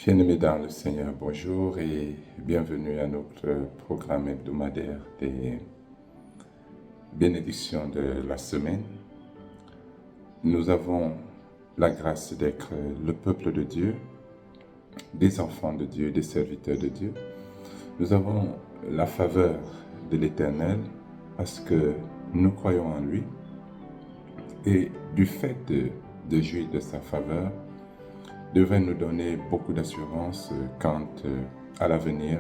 Bien-aimés dans le Seigneur, bonjour et bienvenue à notre programme hebdomadaire des bénédictions de la semaine. Nous avons la grâce d'être le peuple de Dieu, des enfants de Dieu, des serviteurs de Dieu. Nous avons la faveur de l'Éternel parce que nous croyons en lui et du fait de jouir de sa faveur, devrait nous donner beaucoup d'assurance quant à l'avenir,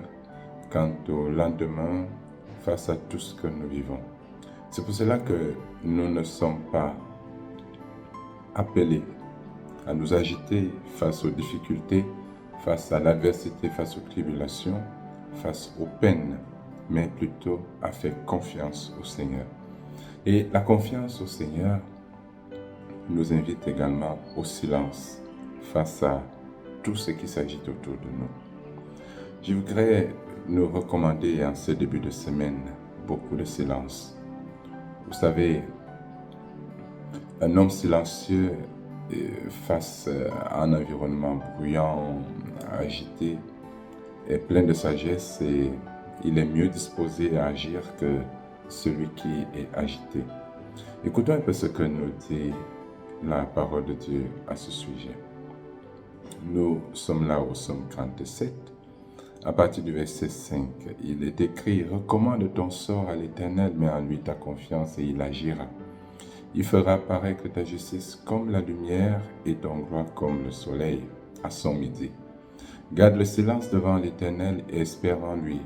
quant au lendemain, face à tout ce que nous vivons. C'est pour cela que nous ne sommes pas appelés à nous agiter face aux difficultés, face à l'adversité, face aux tribulations, face aux peines, mais plutôt à faire confiance au Seigneur. Et la confiance au Seigneur nous invite également au silence face à tout ce qui s'agite autour de nous. Je voudrais nous recommander en ce début de semaine beaucoup de silence. Vous savez, un homme silencieux face à un environnement bruyant, agité, est plein de sagesse et il est mieux disposé à agir que celui qui est agité. Écoutons un peu ce que nous dit la parole de Dieu à ce sujet. Nous sommes là au Psaume 37. À partir du verset 5, il est écrit « Recommande ton sort à l'Éternel, mets en lui ta confiance et il agira. Il fera paraître ta justice comme la lumière et ton droit comme le soleil à son midi. Garde le silence devant l'Éternel et espère en lui.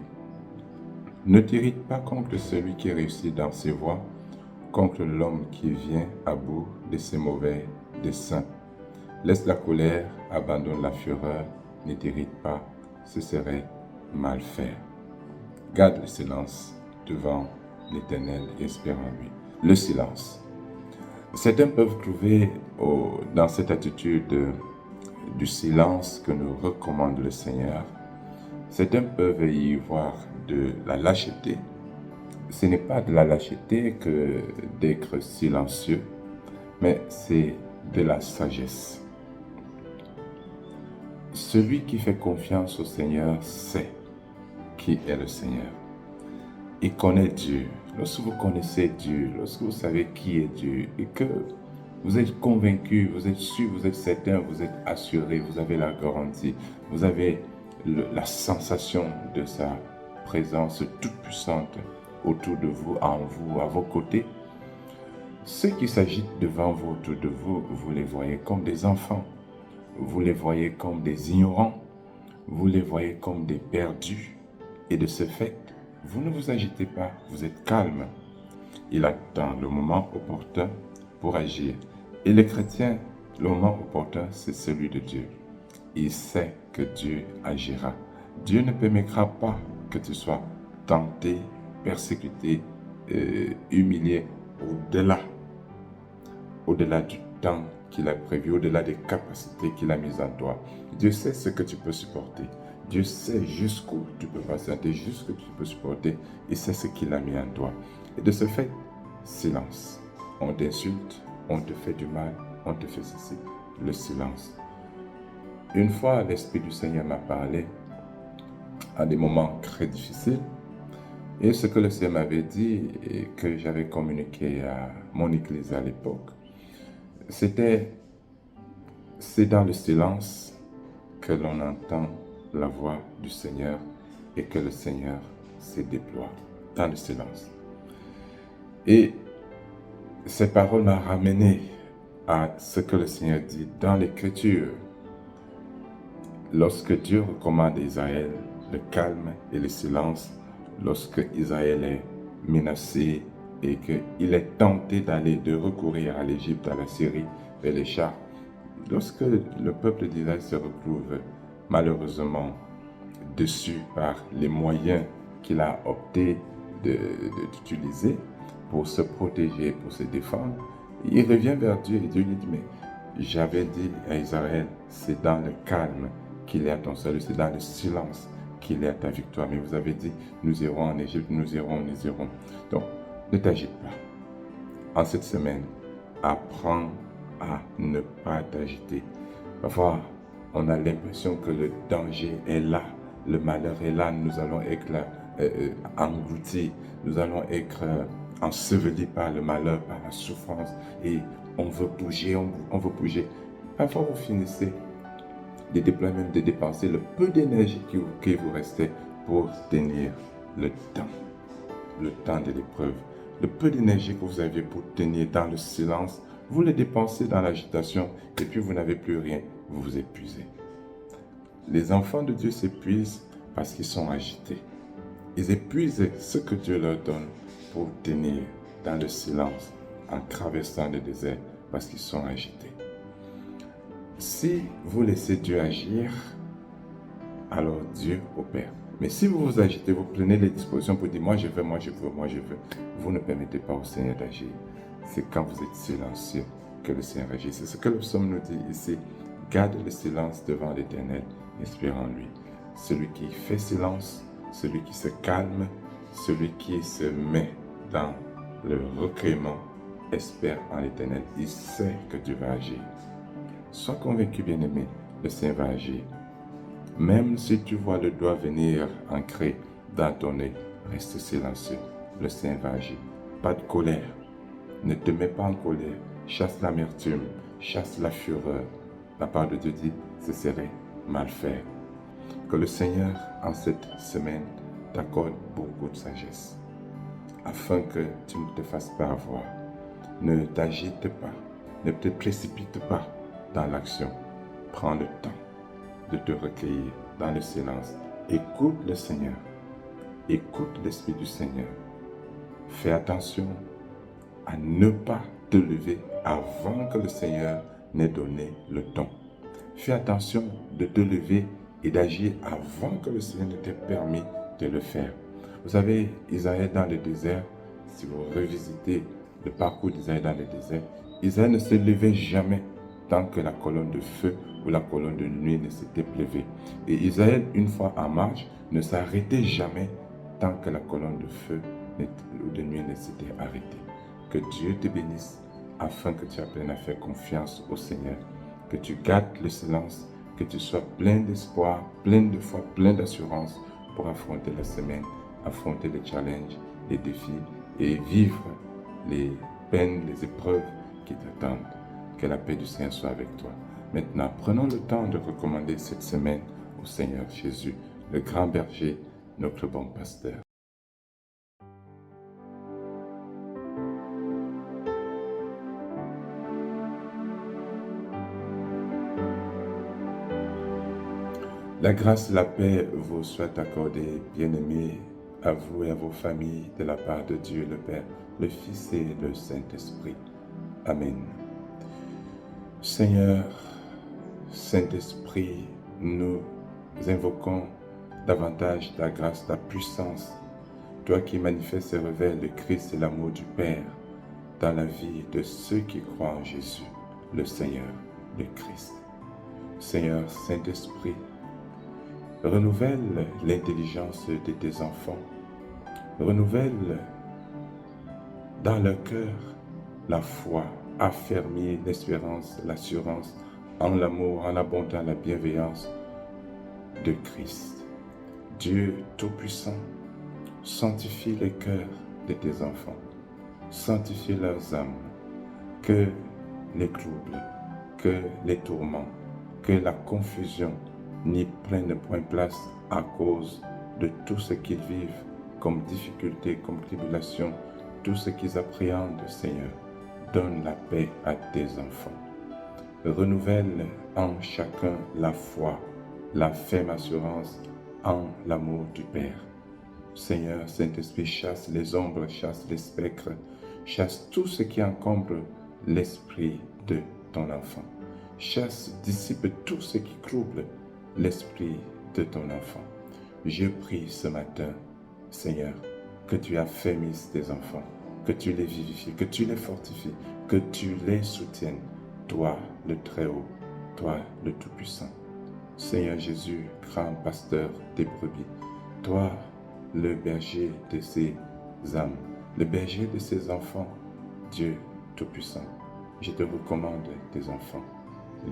Ne t'irrite pas contre celui qui réussit dans ses voies, contre l'homme qui vient à bout de ses mauvais desseins. Laisse la colère, abandonne la fureur, ne t'irrite pas, ce serait mal faire. Garde le silence devant l'Éternel et espère en lui. » Le silence. Certains peuvent trouver dans cette attitude du silence que nous recommande le Seigneur, certains peuvent y voir de la lâcheté. Ce n'est pas de la lâcheté que d'être silencieux, mais c'est de la sagesse. Celui qui fait confiance au Seigneur sait qui est le Seigneur. Il connaît Dieu. Lorsque vous connaissez Dieu, lorsque vous savez qui est Dieu et que vous êtes convaincu, vous êtes sûr, vous êtes certain, vous êtes assuré, vous avez la garantie, vous avez la sensation de sa présence toute puissante autour de vous, en vous, à vos côtés. Ceux qui s'agitent devant vous, autour de vous, vous les voyez comme des enfants. Vous les voyez comme des ignorants, vous les voyez comme des perdus. Et de ce fait, vous ne vous agitez pas, vous êtes calme. Il attend le moment opportun pour agir. Et les chrétiens, le moment opportun, c'est celui de Dieu. Il sait que Dieu agira. Dieu ne permettra pas que tu sois tenté, persécuté, humilié au-delà du temps qu'il a prévu, au-delà des capacités qu'il a mises en toi. Dieu sait ce que tu peux supporter. Dieu sait jusqu'où tu peux patienter, jusqu'où tu peux supporter. Il sait ce qu'il a mis en toi. Et de ce fait, silence. On t'insulte, on te fait du mal, on te fait ceci. Le silence. Une fois, l'Esprit du Seigneur m'a parlé à des moments très difficiles. Et ce que le Seigneur m'avait dit et que j'avais communiqué à mon église à l'époque, c'est dans le silence que l'on entend la voix du Seigneur et que le Seigneur se déploie dans le silence. Et ces paroles m'ont ramené à ce que le Seigneur dit dans l'Écriture. Lorsque Dieu recommande à Israël le calme et le silence, lorsque Israël est menacé et qu'il est tenté de recourir à l'Égypte, à la Syrie, vers les chars, lorsque le peuple d'Israël se retrouve malheureusement déçu par les moyens qu'il a opté d'utiliser pour se protéger, pour se défendre, il revient vers Dieu et Dieu lui dit, mais j'avais dit à Israël, c'est dans le calme qu'il est à ton salut, c'est dans le silence qu'il est à ta victoire. Mais vous avez dit, nous irons en Égypte, nous irons. Donc, ne t'agite pas. En cette semaine, apprends à ne pas t'agiter. Parfois, on a l'impression que le danger est là, le malheur est là, nous allons être là, engloutis, nous allons être ensevelis par le malheur, par la souffrance, et on veut bouger, on veut bouger. Parfois, vous finissez de déployer, même de dépenser le peu d'énergie qui vous restait pour tenir le temps de l'épreuve. Le peu d'énergie que vous aviez pour tenir dans le silence, vous le dépensez dans l'agitation et puis vous n'avez plus rien, vous vous épuisez. Les enfants de Dieu s'épuisent parce qu'ils sont agités. Ils épuisent ce que Dieu leur donne pour tenir dans le silence en traversant le désert parce qu'ils sont agités. Si vous laissez Dieu agir, alors Dieu opère. Mais si vous vous agitez, vous prenez les dispositions pour dire « moi je veux, moi je veux, moi je veux », vous ne permettez pas au Seigneur d'agir. C'est quand vous êtes silencieux que le Seigneur agit. C'est ce que le psaume nous dit ici. Garde le silence devant l'Éternel, espère en lui. Celui qui fait silence, celui qui se calme, celui qui se met dans le recueillement, espère en l'Éternel. Il sait que Dieu va agir. Sois convaincu, bien-aimé, le Seigneur va agir. Même si tu vois le doigt venir ancrer dans ton nez, reste silencieux. Le Seigneur va agir. Pas de colère. Ne te mets pas en colère. Chasse l'amertume, chasse la fureur. La parole de Dieu dit, ce serait mal faire. Que le Seigneur, en cette semaine, t'accorde beaucoup de sagesse, afin que tu ne te fasses pas avoir. Ne t'agite pas, ne te précipite pas dans l'action. Prends le temps de te recueillir dans le silence. Écoute le Seigneur. Écoute l'Esprit du Seigneur. Fais attention à ne pas te lever avant que le Seigneur n'ait donné le ton. Fais attention de te lever et d'agir avant que le Seigneur ne t'ait permis de le faire. Vous savez, Isaïe dans le désert, si vous revisitez le parcours d'Isaïe dans le désert, Isaïe ne se levait jamais tant que la colonne de feu ou la colonne de nuit ne s'était levée. Et Isaïe, une fois en marche, ne s'arrêtait jamais tant que la colonne de feu ou de nuit ne s'était arrêtée. Que Dieu te bénisse afin que tu apprennes à faire confiance au Seigneur, que tu gardes le silence, que tu sois plein d'espoir, plein de foi, plein d'assurance pour affronter la semaine, affronter les challenges, les défis et vivre les peines, les épreuves qui t'attendent. Que la paix du Seigneur soit avec toi. Maintenant, prenons le temps de recommander cette semaine au Seigneur Jésus, le grand berger, notre bon pasteur. La grâce et la paix vous soient accordées, bien-aimés, à vous et à vos familles, de la part de Dieu le Père, le Fils et le Saint-Esprit. Amen. Seigneur, Saint-Esprit, nous invoquons davantage ta grâce, ta puissance, toi qui manifestes et révèles le Christ et l'amour du Père dans la vie de ceux qui croient en Jésus, le Seigneur, le Christ. Seigneur, Saint-Esprit, renouvelle l'intelligence de tes enfants, renouvelle dans leur cœur la foi, affermir l'espérance, l'assurance en l'amour, en la bonté, en la bienveillance de Christ. Dieu Tout-Puissant, sanctifie les cœurs de tes enfants, sanctifie leurs âmes, que les troubles, que les tourments, que la confusion n'y prennent point place à cause de tout ce qu'ils vivent comme difficulté, comme tribulation, tout ce qu'ils appréhendent, Seigneur. Donne la paix à tes enfants. Renouvelle en chacun la foi, la ferme assurance en l'amour du Père. Seigneur, Saint-Esprit, chasse les ombres, chasse les spectres, chasse tout ce qui encombre l'esprit de ton enfant. Chasse, dissipe tout ce qui trouble l'esprit de ton enfant. Je prie ce matin, Seigneur, que tu affermisses tes enfants, que tu les vivifies, que tu les fortifies, que tu les soutiennes, toi le Très-Haut, toi le Tout-Puissant. Seigneur Jésus, grand pasteur des brebis, toi le berger de ces âmes, le berger de ces enfants, Dieu Tout-Puissant, je te recommande tes enfants.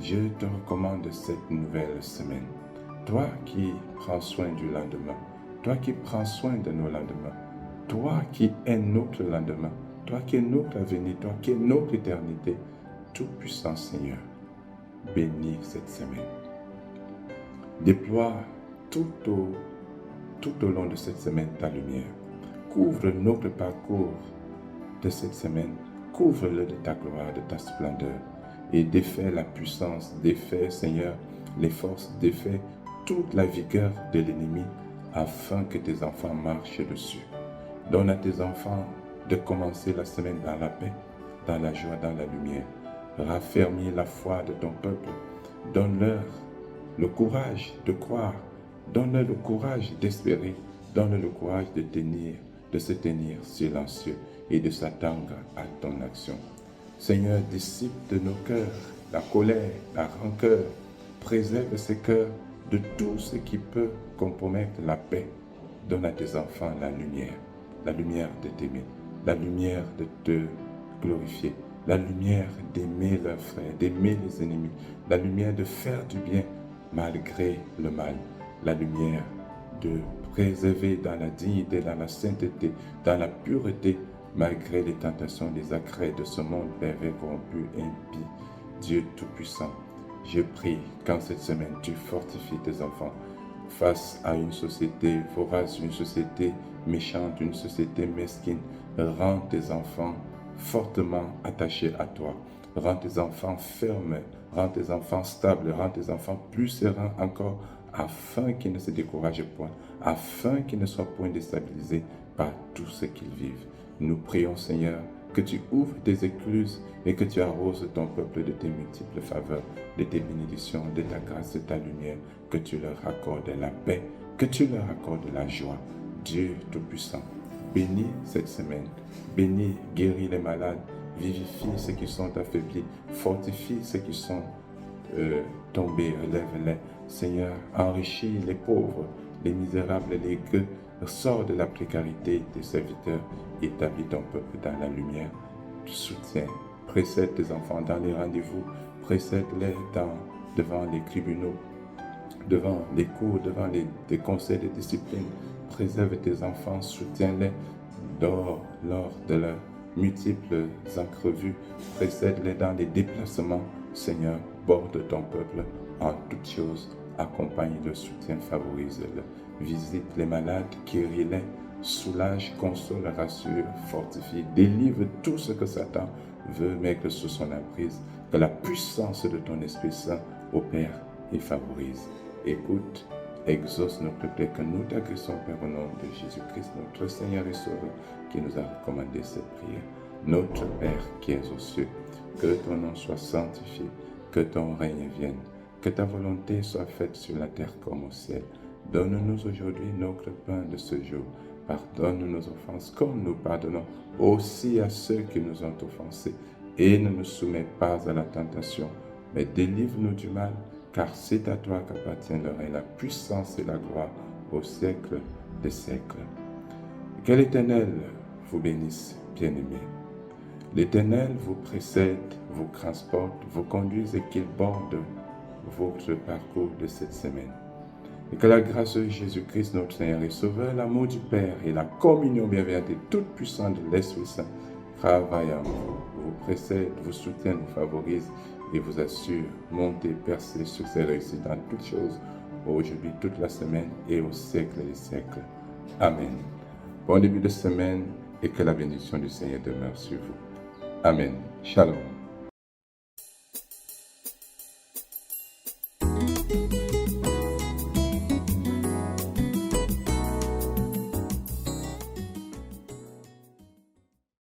je te recommande cette nouvelle semaine. Toi qui prends soin du lendemain, toi qui prends soin de nos lendemains, toi qui es notre lendemain, toi qui es notre avenir, toi qui es notre éternité, Tout-Puissant Seigneur, bénis cette semaine. Déploie tout au long de cette semaine ta lumière. Couvre notre parcours de cette semaine, couvre-le de ta gloire, de ta splendeur, et défais la puissance, défais, Seigneur, les forces, défais toute la vigueur de l'ennemi, afin que tes enfants marchent dessus. Donne à tes enfants de commencer la semaine dans la paix, dans la joie, dans la lumière. Raffermis la foi de ton peuple. Donne-leur le courage de croire. Donne-leur le courage d'espérer. Donne-leur le courage de se tenir silencieux et de s'attendre à ton action. Seigneur, dissipe de nos cœurs la colère, la rancœur. Préserve ces cœurs de tout ce qui peut compromettre la paix. Donne à tes enfants la lumière de t'aimer, la lumière de te glorifier, la lumière d'aimer leurs frères, d'aimer les ennemis, la lumière de faire du bien malgré le mal, la lumière de préserver dans la dignité, dans la sainteté, dans la pureté, malgré les tentations, les accrets de ce monde pervers, corrompu, impie. Dieu Tout-Puissant, je prie qu'en cette semaine, tu fortifies tes enfants face à une société vorace, une société méchante, une société mesquine. Rends tes enfants fortement attachés à toi. Rends tes enfants fermes, rends tes enfants stables, rends tes enfants plus sereins encore, afin qu'ils ne se découragent point, afin qu'ils ne soient point déstabilisés par tout ce qu'ils vivent. Nous prions, Seigneur, que tu ouvres tes écluses et que tu arroses ton peuple de tes multiples faveurs, de tes bénédictions, de ta grâce, de ta lumière, que tu leur accordes la paix, que tu leur accordes la joie. Dieu Tout-Puissant, bénis cette semaine, bénis, guéris les malades, vivifie ceux qui sont affaiblis, fortifie ceux qui sont tombés, relève-les. Seigneur, enrichis les pauvres, les misérables, les gueux, sors de la précarité des serviteurs, établis ton peuple dans la lumière. Soutiens, précède tes enfants dans les rendez-vous, précède-les devant les tribunaux, devant les cours, devant les conseils de discipline. Préserve tes enfants, soutiens-les lors de leurs multiples entrevues. Précède-les dans les déplacements. Seigneur, borde ton peuple en toutes choses. Accompagne le soutien, favorise-le. Visite les malades, guéris-les, soulage, console, rassure, fortifie, délivre tout ce que Satan veut mettre sous son emprise. Que la puissance de ton Esprit Saint opère et favorise. Écoute, exauce notre plaie que nous t'agressons, Père, au nom de Jésus-Christ, notre Seigneur et Sauveur, qui nous a recommandé cette prière. Notre Père qui es aux cieux, que ton nom soit sanctifié, que ton règne vienne, que ta volonté soit faite sur la terre comme au ciel. Donne-nous aujourd'hui notre pain de ce jour. Pardonne nos offenses comme nous pardonnons aussi à ceux qui nous ont offensés. Et ne nous soumets pas à la tentation, mais délivre-nous du mal, car c'est à toi qu'appartient le règne, la puissance et la gloire au siècle des siècles. Que l'Éternel vous bénisse, bien-aimés. L'Éternel vous précède, vous transporte, vous conduise et qu'il borde votre parcours de cette semaine. Et que la grâce de Jésus-Christ, notre Seigneur et Sauveur, l'amour du Père et la communion bienveillante et toute puissante de l'Esprit Saint travaillent en vous, vous précède, vous soutient, vous favorise et vous assure, montez, percez, succès, réussite dans toutes choses, aujourd'hui, toute la semaine et au siècle des siècles. Amen. Bon début de semaine et que la bénédiction du Seigneur demeure sur vous. Amen. Shalom.